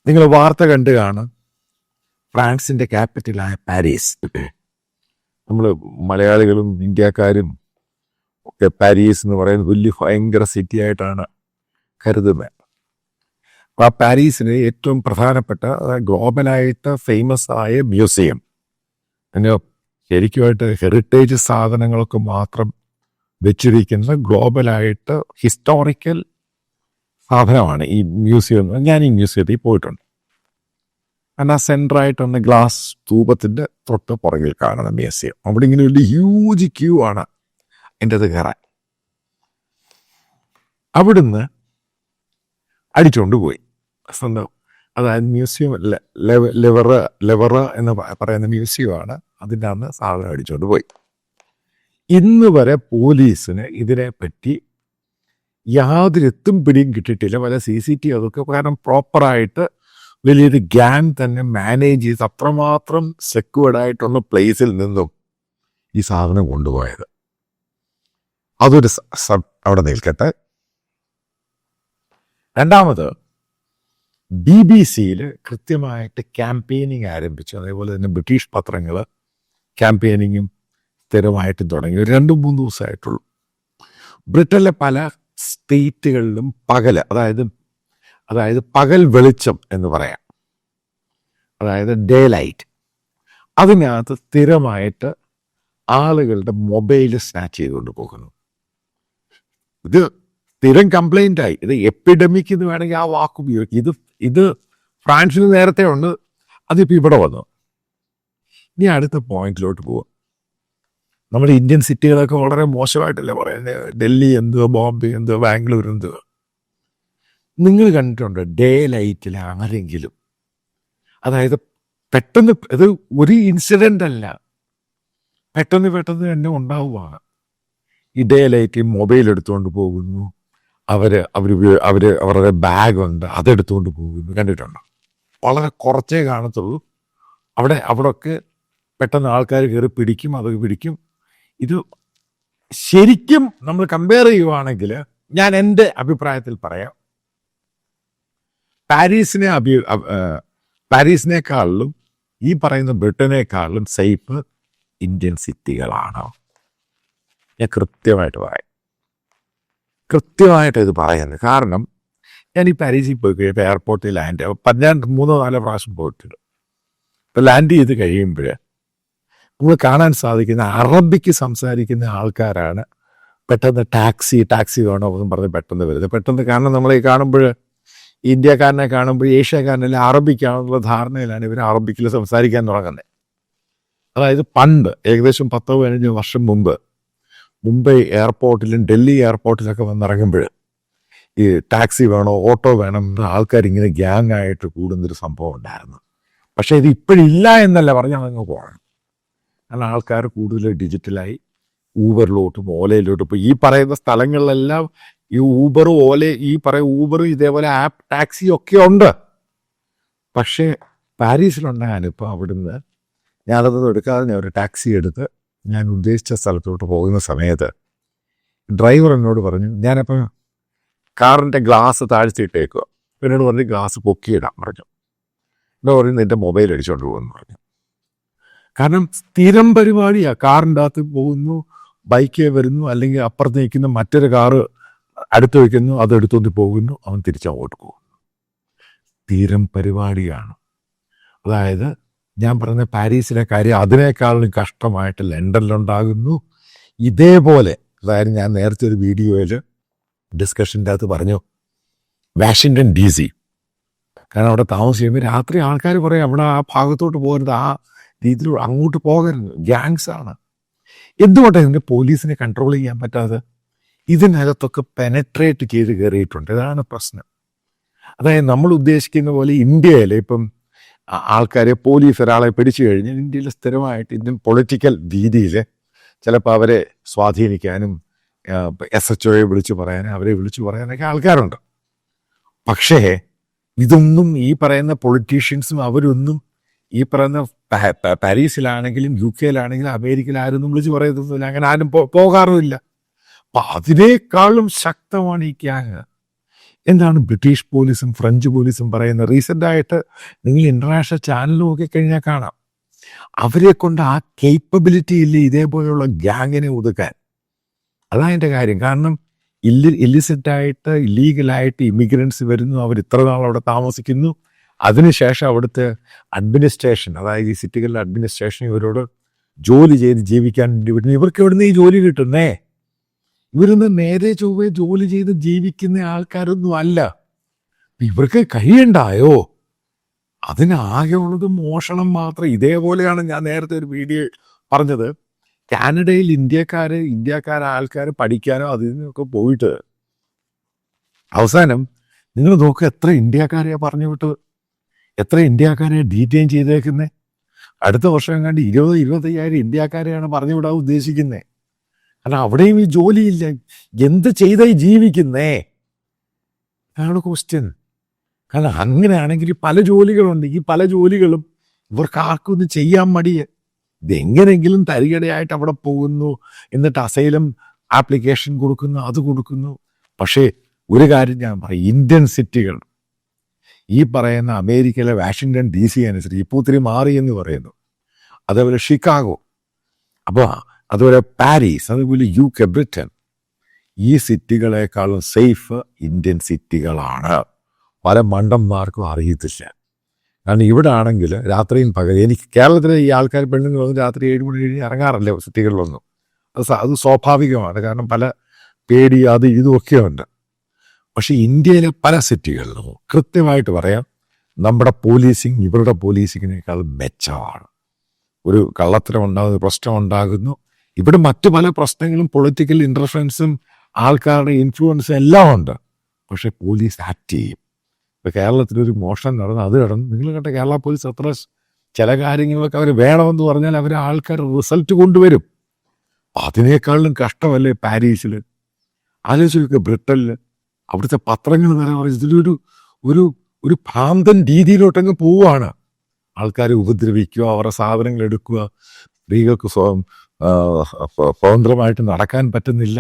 നിങ്ങൾ വാർത്ത കണ്ടു കാണും, ഫ്രാൻസിന്റെ ക്യാപിറ്റലായ പാരീസ്. നമ്മൾ മലയാളികളും ഇന്ത്യക്കാരും ഒക്കെ പാരീസ് എന്ന് പറയുന്നത് വലിയ ഭയങ്കര സിറ്റി ആയിട്ടാണ് കരുതുന്നത്. അപ്പോൾ ആ പാരീസിന് ഏറ്റവും പ്രധാനപ്പെട്ട ഗ്ലോബലായിട്ട് ഫേമസ് ആയ മ്യൂസിയം, അതിന് ശരിക്കുമായിട്ട് ഹെറിറ്റേജ് സാധനങ്ങളൊക്കെ മാത്രം വെച്ചിരിക്കുന്ന ഗ്ലോബലായിട്ട് ഹിസ്റ്റോറിക്കൽ സാധനമാണ് ഈ മ്യൂസിയം. ഞാൻ ഈ മ്യൂസിയത്തിൽ പോയിട്ടുണ്ട്. കാരണം ആ സെൻറ്ററായിട്ടൊന്ന് ഗ്ലാസ് ധൂപത്തിൻ്റെ തൊട്ട് പുറകിൽ കാണുന്ന മ്യൂസിയം. അവിടെ ഇങ്ങനെ വലിയ ഹ്യൂജ് ക്യൂ ആണ് എൻ്റെ അത് കയറാൻ. അവിടുന്ന് അടിച്ചുകൊണ്ട് പോയി. സ്വന്തം അതായത് മ്യൂസിയം ലെവറ എന്ന് പറയുന്ന മ്യൂസിയമാണ്. അതിൻ്റെ അന്ന് സാധനം അടിച്ചുകൊണ്ട് പോയി. ഇന്ന് വരെ പോലീസിന് ഇതിനെപ്പറ്റി യാതൊരു എത്തും പിടിയും കിട്ടിയിട്ടില്ല. പല CCTV അതൊക്കെ കാരണം പ്രോപ്പറായിട്ട് വലിയൊരു ഗ്യാങ് തന്നെ മാനേജ് ചെയ്ത് അത്രമാത്രം സെക്യൂർഡ് ആയിട്ടുള്ള പ്ലേസിൽ നിന്നും ഈ സാധനം കൊണ്ടുപോയത്. അതൊരു അവിടെ നിൽക്കട്ടെ. രണ്ടാമത്, BBC കൃത്യമായിട്ട് ക്യാമ്പയിനിങ് ആരംഭിച്ചു. അതേപോലെ തന്നെ ബ്രിട്ടീഷ് പത്രങ്ങൾ ക്യാമ്പയിനിങ്ങും സ്ഥിരമായിട്ട് തുടങ്ങി. ഒരു 2-3 ദിവസമായിട്ടുള്ളൂ. ബ്രിട്ടനിലെ പല സ്റ്റേറ്റുകളിലും അതായത് പകൽ വെളിച്ചം എന്ന് പറയാം, അതായത് ഡേ ലൈറ്റ്, അതിനകത്ത് സ്ഥിരമായിട്ട് ആളുകളുടെ മൊബൈൽ സ്നാച്ച് ചെയ്തുകൊണ്ട് പോകുന്നു. ഇത് സ്ഥിരം കംപ്ലൈൻ്റായി. ഇത് എപ്പിഡമിക് എന്ന് വേണമെങ്കിൽ ആ വാക്ക് ഉപയോഗിക്കും. ഇത് ഫ്രാൻസിന് നേരത്തെ ഉണ്ട്, അതിപ്പോൾ ഇവിടെ വന്നു. ഇനി അടുത്ത പോയിന്റിലോട്ട് പോവാം. നമ്മുടെ ഇന്ത്യൻ സിറ്റികളൊക്കെ വളരെ മോശമായിട്ടല്ലേ പറയുന്നത്. ഡൽഹി എന്തുവാ, ബോംബെ എന്തുവാ, ബാംഗ്ലൂർ എന്തുവാ. നിങ്ങൾ കണ്ടിട്ടുണ്ടോ ഡേ ലൈറ്റിൽ ആരെങ്കിലും, അതായത് പെട്ടെന്ന്, ഇത് ഒരു ഇൻസിഡൻ്റ് അല്ല, പെട്ടെന്ന് തന്നെ ഉണ്ടാവുകയാണ്. ഈ ഡേ ലൈറ്റിൽ മൊബൈൽ എടുത്തുകൊണ്ട് പോകുന്നു, അവരുടെ ബാഗുണ്ട്, അതെടുത്തുകൊണ്ട് പോകുന്നു. കണ്ടിട്ടുണ്ടോ? വളരെ കുറച്ചേ കാണത്തുള്ളൂ. അവിടെയൊക്കെ പെട്ടെന്ന് ആൾക്കാർ കയറി പിടിക്കും, അതൊക്കെ പിടിക്കും. ഇത് ശരിക്കും നമ്മൾ കമ്പയർ ചെയ്യുവാണെങ്കിൽ, ഞാൻ എൻ്റെ അഭിപ്രായത്തിൽ പറയാം, പാരീസിനേക്കാളിലും ഈ പറയുന്ന ബ്രിട്ടനേക്കാളിലും സേഫ് ഇന്ത്യൻ സിറ്റികളാണ്. ഞാൻ കൃത്യമായിട്ട് ഇത് പറയുന്നത്. കാരണം ഞാൻ ഈ പാരീസിൽ പോയി കഴിയുമ്പോൾ എയർപോർട്ടിൽ ലാൻഡ്, ഞാൻ 3-4 പ്രാവശ്യം പോയിട്ടുണ്ട്. ഇപ്പോൾ ലാൻഡ് ചെയ്ത് കഴിയുമ്പോൾ നമ്മൾ കാണാൻ സാധിക്കുന്ന അറബിക്ക് സംസാരിക്കുന്ന ആൾക്കാരാണ് പെട്ടെന്ന് ടാക്സി വേണോ എന്നും പറഞ്ഞ് പെട്ടെന്ന് വരുന്നത്. കാരണം നമ്മൾ ഈ കാണുമ്പോൾ, ഇന്ത്യക്കാരനെ കാണുമ്പോൾ ഏഷ്യക്കാരനല്ല അറബിക്കാണെന്നുള്ള ധാരണയിലാണ് ഇവർ അറബിക്കിൽ സംസാരിക്കാൻ തുടങ്ങുന്നത്. അതായത് പണ്ട് ഏകദേശം 10-15 വർഷം മുമ്പ് മുംബൈ എയർപോർട്ടിലും ഡൽഹി എയർപോർട്ടിലൊക്കെ വന്നിറങ്ങുമ്പോൾ ഈ ടാക്സി വേണോ ഓട്ടോ വേണം എന്ന് ആൾക്കാരിങ്ങനെ ഗ്യാങ് ആയിട്ട് കൂടുന്നൊരു സംഭവം ഉണ്ടായിരുന്നു. പക്ഷേ ഇത് ഇപ്പോഴില്ല എന്നല്ല പറഞ്ഞാൽ അതങ്ങ് പോകണം. കാരണം ആൾക്കാർ കൂടുതൽ ഡിജിറ്റലായി ഊബറിലോട്ടും ഓലയിലോട്ടും. ഇപ്പോൾ ഈ പറയുന്ന സ്ഥലങ്ങളിലെല്ലാം ഈ ഊബറും ഊബറും ഇതേപോലെ ആപ്പ് ടാക്സിയും ഒക്കെ ഉണ്ട്. പക്ഷേ പാരീസിലുണ്ടാകാനിപ്പോൾ അവിടുന്ന് ഞാനതൊന്നും എടുക്കാതെ ഞാൻ ഒരു ടാക്സി എടുത്ത് ഞാൻ ഉദ്ദേശിച്ച സ്ഥലത്തോട്ട് പോകുന്ന സമയത്ത് ഡ്രൈവർ എന്നോട് പറഞ്ഞു, ഞാനപ്പോൾ കാറിൻ്റെ ഗ്ലാസ് താഴ്ത്തിയിട്ടേക്കുക. എന്നോട് പറഞ്ഞു ഗ്ലാസ് പൊക്കിയിടാൻ പറഞ്ഞു. എന്നോട് പറഞ്ഞു നിൻ്റെ മൊബൈൽ അടിച്ചുകൊണ്ട് പോകുമെന്ന് പറഞ്ഞു. കാരണം സ്ഥിരം പരിപാടിയാണ്. കാറിൻ്റെ അകത്ത് പോകുന്നു, ബൈക്കേ വരുന്നു, അല്ലെങ്കിൽ അപ്പുറത്ത് നിൽക്കുന്ന മറ്റൊരു കാറ് അടുത്ത് വയ്ക്കുന്നു, അതെടുത്തുകൊണ്ട് പോകുന്നു, അവൻ തിരിച്ചങ്ങോട്ട് പോകുന്നു. സ്ഥിരം പരിപാടിയാണ്. അതായത് ഞാൻ പറഞ്ഞ പാരീസിലെ കാര്യം അതിനേക്കാളും കഷ്ടമായിട്ട് ലണ്ടനിലുണ്ടാകുന്നു. ഇതേപോലെ, അതായത് ഞാൻ നേരത്തെ ഒരു വീഡിയോയിൽ ഡിസ്കഷൻ്റെ അകത്ത് പറഞ്ഞു വാഷിങ്ടൺ DC, കാരണം അവിടെ താമസിക്കുമ്പോൾ രാത്രി ആൾക്കാർ പറയും അവിടെ ആ ഭാഗത്തോട്ട് പോകരുത്, ആ രീതിയിൽ അങ്ങോട്ട് പോകരുത്, ഗ്യാങ്സ് ആണ്. എന്തുകൊണ്ടാണ് ഇതിൻ്റെ പോലീസിനെ കൺട്രോൾ ചെയ്യാൻ പറ്റാതെ? ഇതിനകത്തൊക്കെ പെനട്രേറ്റ് ചെയ്ത് കയറിയിട്ടുണ്ട്. ഇതാണ് പ്രശ്നം. അതായത് നമ്മൾ ഉദ്ദേശിക്കുന്ന പോലെ ഇന്ത്യയിൽ ഇപ്പം ആൾക്കാരെ പോലീസ് ഒരാളെ പിടിച്ചു കഴിഞ്ഞാൽ ഇന്ത്യയിൽ സ്ഥിരമായിട്ട് ഇന്ത്യൻ പൊളിറ്റിക്കൽ രീതിയിൽ ചിലപ്പോൾ അവരെ സ്വാധീനിക്കാനും SHOയെ വിളിച്ചു പറയാനും അവരെ വിളിച്ചു പറയാനൊക്കെ ആൾക്കാരുണ്ട്. പക്ഷേ ഇതൊന്നും ഈ പറയുന്ന പൊളിറ്റീഷ്യൻസും അവരൊന്നും ഈ പറയുന്ന പാരീസിലാണെങ്കിലും UK-യിലാണെങ്കിലും അമേരിക്കയിൽ ആരൊന്നും വിളിച്ച് പറയുന്നില്ല. അങ്ങനെ ആരും പോകാറുമില്ല. അപ്പം അതിനേക്കാളും ശക്തമാണ് ഈ ഗ്യാങ്. എന്താണ് ബ്രിട്ടീഷ് പോലീസും ഫ്രഞ്ച് പോലീസും പറയുന്നത്? റീസെൻ്റായിട്ട് നിങ്ങൾ ഇൻ്റർനാഷണൽ ചാനൽ നോക്കിക്കഴിഞ്ഞാൽ കാണാം, അവരെ കൊണ്ട് ആ കേപ്പബിലിറ്റി ഇല്ല ഇതേപോലെയുള്ള ഗ്യാങ്ങിനെ ഒതുക്കാൻ. അതാണ് എൻ്റെ കാര്യം. കാരണം ഇല്ലിസിറ്റായിട്ട് ഇല്ലീഗലായിട്ട് ഇമിഗ്രൻസ് വരുന്നു, അവർ ഇത്ര നാൾ അവിടെ താമസിക്കുന്നു, അതിനുശേഷം അവിടുത്തെ അഡ്മിനിസ്ട്രേഷൻ, അതായത് ഈ സിറ്റികളിലെ അഡ്മിനിസ്ട്രേഷൻ ഇവരോട് ജോലി ചെയ്ത് ജീവിക്കാൻ വേണ്ടി വിടുന്നു. ഇവർക്ക് എവിടുന്ന് ഈ ജോലി കിട്ടുന്നേ? ഇവരൊന്ന് നേരെ ചൊവ്വേ ജോലി ചെയ്ത് ജീവിക്കുന്ന ആൾക്കാരൊന്നും അല്ല. ഇവർക്ക് കഴിയണ്ടായോ? അതിനാകെ ഉള്ളത് മോഷണം മാത്രം. ഇതേപോലെയാണ് ഞാൻ നേരത്തെ ഒരു വീഡിയോ പറഞ്ഞത്, കാനഡയിൽ ഇന്ത്യക്കാരായ ആൾക്കാർ പഠിക്കാനോ അതിനൊക്കെ പോയിട്ട് അവസാനം നിങ്ങൾ നോക്കുക, എത്ര ഇന്ത്യക്കാരെയാണ് പറഞ്ഞു വിട്ടത്, എത്ര ഇന്ത്യക്കാരെ ഡീറ്റെയിൻ ചെയ്തേക്കുന്നത്. അടുത്ത വർഷം കണ്ട് 20-25,000 ഇന്ത്യക്കാരെയാണ് പറഞ്ഞു വിടാൻ ഉദ്ദേശിക്കുന്നത്. കാരണം അവിടെയും ഈ ജോലിയില്ല, എന്ത് ചെയ്തായി ജീവിക്കുന്നേ? അതാണ് ക്വസ്റ്റ്യൻ. കാരണം അങ്ങനെയാണെങ്കിൽ പല ജോലികളുണ്ട്, ഈ പല ജോലികളും ഇവർക്ക് ആർക്കൊന്നും ചെയ്യാൻ മടിയെ. ഇതെങ്ങനെങ്കിലും തരികടയായിട്ട് അവിടെ പോകുന്നു, എന്നിട്ട് അസൈലം ആപ്ലിക്കേഷൻ കൊടുക്കുന്നു, അത് കൊടുക്കുന്നു. പക്ഷേ ഒരു കാര്യം ഞാൻ പറയും, ഇന്ത്യൻ സിറ്റികൾ ഈ പറയുന്ന അമേരിക്കയിലെ വാഷിങ്ടൺ DC അനുസരിച്ച് ഇപ്പോൾ ഒത്തിരി മാറി എന്ന് പറയുന്നു, അതേപോലെ ഷിക്കാഗോ, അപ്പോൾ അതുപോലെ പാരീസ്, അതുപോലെ UK, ബ്രിട്ടൻ, ഈ സിറ്റികളെക്കാളും സേഫ് ഇന്ത്യൻ സിറ്റികളാണ്. പല മണ്ടന്മാർക്കും അറിയത്തില്ല. കാരണം ഇവിടെ ആണെങ്കിൽ രാത്രിയും പകൽ, എനിക്ക് കേരളത്തിലെ ഈ ആൾക്കാർ പെണ്ണുങ്ങളൊന്നും രാത്രി 7 മണി കഴിഞ്ഞ് ഇറങ്ങാറില്ല സിറ്റികളിലൊന്നും. അത് സ്വാഭാവികമാണ്, കാരണം പല പേടി അത് ഇതുമൊക്കെ ഉണ്ട്. പക്ഷെ ഇന്ത്യയിലെ പല സിറ്റികളിലും കൃത്യമായിട്ട് പറയാം, നമ്മുടെ പോലീസിങ് ഇവരുടെ പോലീസിങ്ങിനേക്കാൾ മെച്ചമാണ്. ഒരു കള്ളത്തരം ഉണ്ടാകുന്ന പ്രശ്നം ഉണ്ടാകുന്നു, ഇവിടെ മറ്റു പല പ്രശ്നങ്ങളും പൊളിറ്റിക്കൽ ഇൻ്റർഫറൻസും ആൾക്കാരുടെ ഇൻഫ്ലുവൻസും എല്ലാം ഉണ്ട്. പക്ഷെ പോലീസ് ആക്ട് ചെയ്യും. ഇപ്പോൾ കേരളത്തിലൊരു മോഷണം നടന്നു, അത് നടന്നു, നിങ്ങൾ കണ്ട കേരള പോലീസ് എത്ര ചില കാര്യങ്ങളൊക്കെ അവർ വേണമെന്ന് പറഞ്ഞാൽ അവർ ആൾക്കാർ റിസൾട്ട് കൊണ്ടുവരും. അതിനേക്കാളും കഷ്ടമല്ലേ പാരീസിൽ? ആലോചിച്ച് ബ്രിട്ടനിൽ അവിടുത്തെ പത്രങ്ങൾ തന്നെ പറയും ഇതിലൊരു ഒരു ഒരു ഭ്രാന്തൻ രീതിയിലോട്ടങ്ങ് പോവുകയാണ്. ആൾക്കാരെ ഉപദ്രവിക്കുക, അവരുടെ സാധനങ്ങൾ എടുക്കുക, സ്ത്രീകൾക്ക് സ്വതന്ത്രമായിട്ട് നടക്കാൻ പറ്റുന്നില്ല.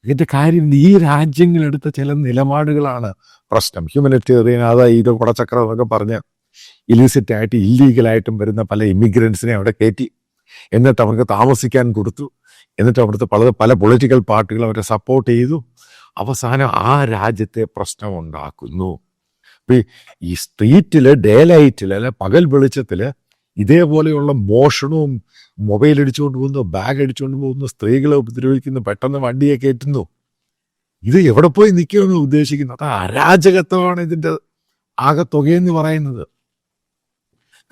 ഇതിൻ്റെ കാര്യം ഈ രാജ്യങ്ങളെടുത്ത ചില നിലപാടുകളാണ് പ്രശ്നം. ഹ്യൂമനിറ്റേറിയൻ ഇത് കുടച്ചക്രം എന്നൊക്കെ പറഞ്ഞ് ഇലിസിറ്റായിട്ട് ഇല്ലീഗലായിട്ടും വരുന്ന പല ഇമിഗ്രൻസിനെ അവിടെ കയറ്റി, എന്നിട്ട് അവർക്ക് താമസിക്കാൻ കൊടുത്തു, എന്നിട്ട് അവിടുത്തെ പല പൊളിറ്റിക്കൽ പാർട്ടികൾ അവരെ സപ്പോർട്ട് ചെയ്തു. അവസാനം ആ രാജ്യത്തെ പ്രശ്നം ഉണ്ടാക്കുന്നു. ഈ സ്ട്രീറ്റിൽ ഡേ ലൈറ്റിൽ അല്ലെ പകൽ വെളിച്ചത്തിൽ ഇതേപോലെയുള്ള മോഷണവും, മൊബൈൽ അടിച്ചുകൊണ്ട് പോകുന്നു, ബാഗ് അടിച്ചുകൊണ്ട് പോകുന്നു, സ്ത്രീകളെ ഉപദ്രവിക്കുന്നു, പെട്ടെന്ന് വണ്ടിയെ കയറ്റുന്നു, ഇത് എവിടെ പോയി നിൽക്കുമെന്ന് ഉദ്ദേശിക്കുന്നു. അത് അരാജകത്വമാണ് ഇതിൻ്റെ ആകെ തുകയെന്ന് പറയുന്നത്.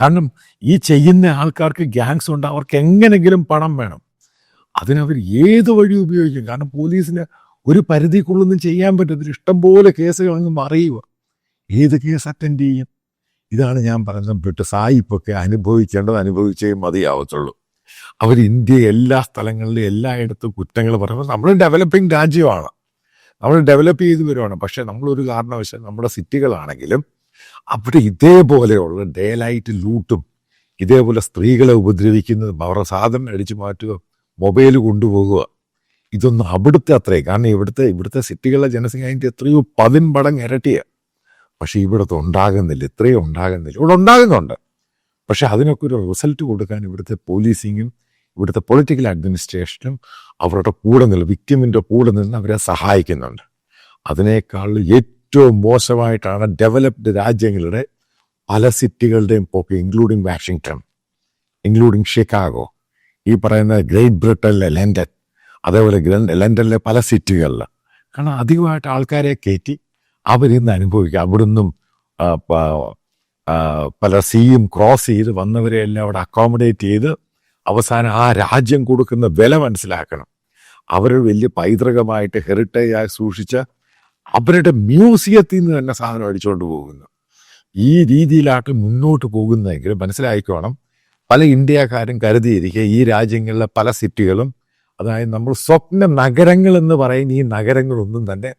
കാരണം ഈ ചെയ്യുന്ന ആൾക്കാർക്ക് ഗ്യാങ്സ് ഉണ്ട്, അവർക്ക് എങ്ങനെങ്കിലും പണം വേണം, അതിനവർ ഏത് വഴി ഉപയോഗിക്കും. കാരണം പോലീസിന് ഒരു പരിധിക്കുള്ളൊന്നും ചെയ്യാൻ പറ്റത്തില്ല, ഇഷ്ടംപോലെ കേസുകൾ അങ്ങ് മറിയുക, ഏത് കേസ് അറ്റൻഡ് ചെയ്യും? ഇതാണ് ഞാൻ പറയുന്നത്, സായിപ്പൊക്കെ അനുഭവിച്ചേ മതിയാവത്തുള്ളൂ. അവർ ഇന്ത്യ എല്ലാ സ്ഥലങ്ങളിലും എല്ലായിടത്തും കുറ്റങ്ങൾ പറയുമ്പോൾ നമ്മൾ ഡെവലപ്പിംഗ് രാജ്യമാണ്, നമ്മൾ ഡെവലപ്പ് ചെയ്ത് വരുവാണ്. പക്ഷേ നമ്മളൊരു കാരണവശാൽ നമ്മുടെ സിറ്റികളാണെങ്കിലും അവിടെ ഇതേപോലെയുള്ള ഡേ ലൈറ്റ് ലൂട്ടും, ഇതേപോലെ സ്ത്രീകളെ ഉപദ്രവിക്കുന്നതും, അവരുടെ സാധനം അടിച്ചു മാറ്റുക, മൊബൈൽ കൊണ്ടുപോകുക, ഇതൊന്നും അവിടുത്തെ അത്രയും. കാരണം ഇവിടുത്തെ സിറ്റികളിലെ ജനസംഖ്യ എത്രയോ 10 മടങ്ങ് ഇരട്ടിയാണ്. പക്ഷെ ഇവിടുത്തെ ഉണ്ടാകുന്നില്ല, ഇത്രയും ഉണ്ടാകുന്നില്ല. ഇവിടെ ഉണ്ടാകുന്നുണ്ട്, പക്ഷെ അതിനൊക്കെ ഒരു റിസൾട്ട് കൊടുക്കാൻ ഇവിടുത്തെ പോലീസിങ്ങും ഇവിടുത്തെ പൊളിറ്റിക്കൽ അഡ്മിനിസ്ട്രേഷനും അവരുടെ കൂടെ നിന്ന്, വിക്ടിമിൻ്റെ കൂടെ നിന്ന് അവരെ സഹായിക്കുന്നുണ്ട്. അതിനേക്കാൾ ഏറ്റവും മോശമായിട്ടാണ് ഡെവലപ്ഡ് രാജ്യങ്ങളുടെ പല സിറ്റികളുടെയും പോക്ക്, ഇൻക്ലൂഡിങ് വാഷിങ്ടൺ, ഇൻക്ലൂഡിങ് ഷിക്കാഗോ, ഈ പറയുന്ന ഗ്രേറ്റ് ബ്രിട്ടനിലെ ലണ്ടൻ, അതേപോലെ ലണ്ടനിലെ പല സിറ്റികളിൽ. കാരണം അധികമായിട്ട് ആൾക്കാരെ കയറ്റി അവരിന്ന് അനുഭവിക്കുക. അവിടുന്നും പല സീയും ക്രോസ് ചെയ്ത് വന്നവരെയെല്ലാം അവിടെ അക്കോമഡേറ്റ് ചെയ്ത് അവസാനം ആ രാജ്യം കൊടുക്കുന്ന വില മനസ്സിലാക്കണം. അവർ വലിയ പൈതൃകമായിട്ട് ഹെറിറ്റേജായി സൂക്ഷിച്ച അവരുടെ മ്യൂസിയത്തിൽ നിന്ന് തന്നെ സാധനം അടിച്ചുകൊണ്ട് പോകുന്നു. ഈ രീതിയിലാട്ട് മുന്നോട്ട് പോകുന്നതെങ്കിൽ മനസ്സിലാക്കിക്കോണം, പല ഇന്ത്യക്കാരും കരുതിയിരിക്കുക ഈ രാജ്യങ്ങളിലെ പല സിറ്റികളും, അതായത് നമ്മൾ സ്വപ്ന നഗരങ്ങൾ എന്ന് പറയുന്ന ഈ നഗരങ്ങളൊന്നും തന്നെ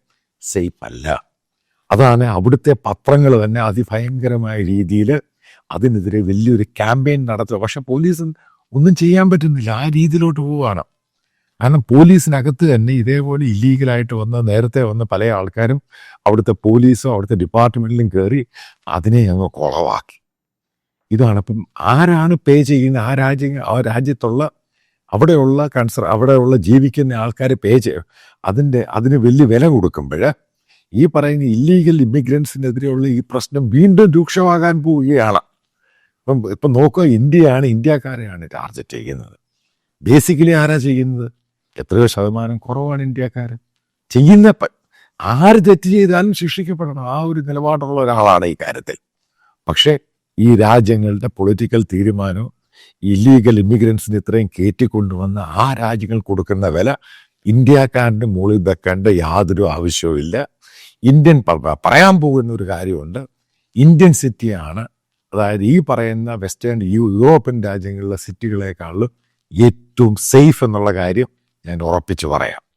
സേഫ് അല്ല. അതാണ് അവിടുത്തെ പത്രങ്ങൾ തന്നെ അതിഭയങ്കരമായ രീതിയിൽ അതിനെതിരെ വലിയൊരു ക്യാമ്പയിൻ നടത്തുക. പക്ഷെ പോലീസ് ഒന്നും ചെയ്യാൻ പറ്റുന്നില്ല, ആ രീതിയിലോട്ട് പോവുകയാണ്. കാരണം പോലീസിനകത്ത് തന്നെ ഇതേപോലെ ഇല്ലീഗലായിട്ട് നേരത്തെ വന്ന പല ആൾക്കാരും അവിടുത്തെ പോലീസും അവിടുത്തെ ഡിപ്പാർട്ട്മെൻറ്റിലും കയറി അതിനെ അങ്ങ് കുളവാക്കി. ഇതാണ്. അപ്പം ആരാണ് പേ ചെയ്യുന്ന ആ രാജ്യത്തുള്ള അവിടെയുള്ള ജീവിക്കുന്ന ആൾക്കാർ പേ ചെയ്യും. അതിന് വലിയ വില കൊടുക്കുമ്പോൾ ഈ പറയുന്ന ഇല്ലീഗൽ ഇമിഗ്രൻസിനെതിരെയുള്ള ഈ പ്രശ്നം വീണ്ടും രൂക്ഷമാകാൻ പോവുകയാണ്. ഇപ്പം നോക്കുക, ഇന്ത്യക്കാരെയാണ് ടാർഗറ്റ് ചെയ്യുന്നത്. ബേസിക്കലി ആരാ ചെയ്യുന്നത്? എത്രയോ ശതമാനം കുറവാണ് ഇന്ത്യക്കാർ ചെയ്യുന്ന. ആര് തെറ്റ് ചെയ്താലും ശിക്ഷിക്കപ്പെടണം, ആ ഒരു നിലപാടുള്ള ഒരാളാണ് ഈ കാര്യത്തിൽ. പക്ഷേ ഈ രാജ്യങ്ങളുടെ പൊളിറ്റിക്കൽ തീരുമാനവും ഇല്ലീഗൽ ഇമിഗ്രൻസിന് ഇത്രയും കയറ്റിക്കൊണ്ടുവന്ന ആ രാജ്യങ്ങൾ കൊടുക്കുന്ന വില ഇന്ത്യക്കാരൻ്റെ മുകളിൽ വെക്കേണ്ട യാതൊരു ആവശ്യവുമില്ല. പറയാൻ പോകുന്ന ഒരു കാര്യമുണ്ട്. ഇന്ത്യൻ സിറ്റിയാണ്, അതായത് ഈ പറയുന്ന യൂറോപ്യൻ രാജ്യങ്ങളിലെ സിറ്റികളെക്കാളും ഏറ്റവും സേഫ് എന്നുള്ള കാര്യം ഞാൻ ഉറപ്പിച്ച് പറയാം.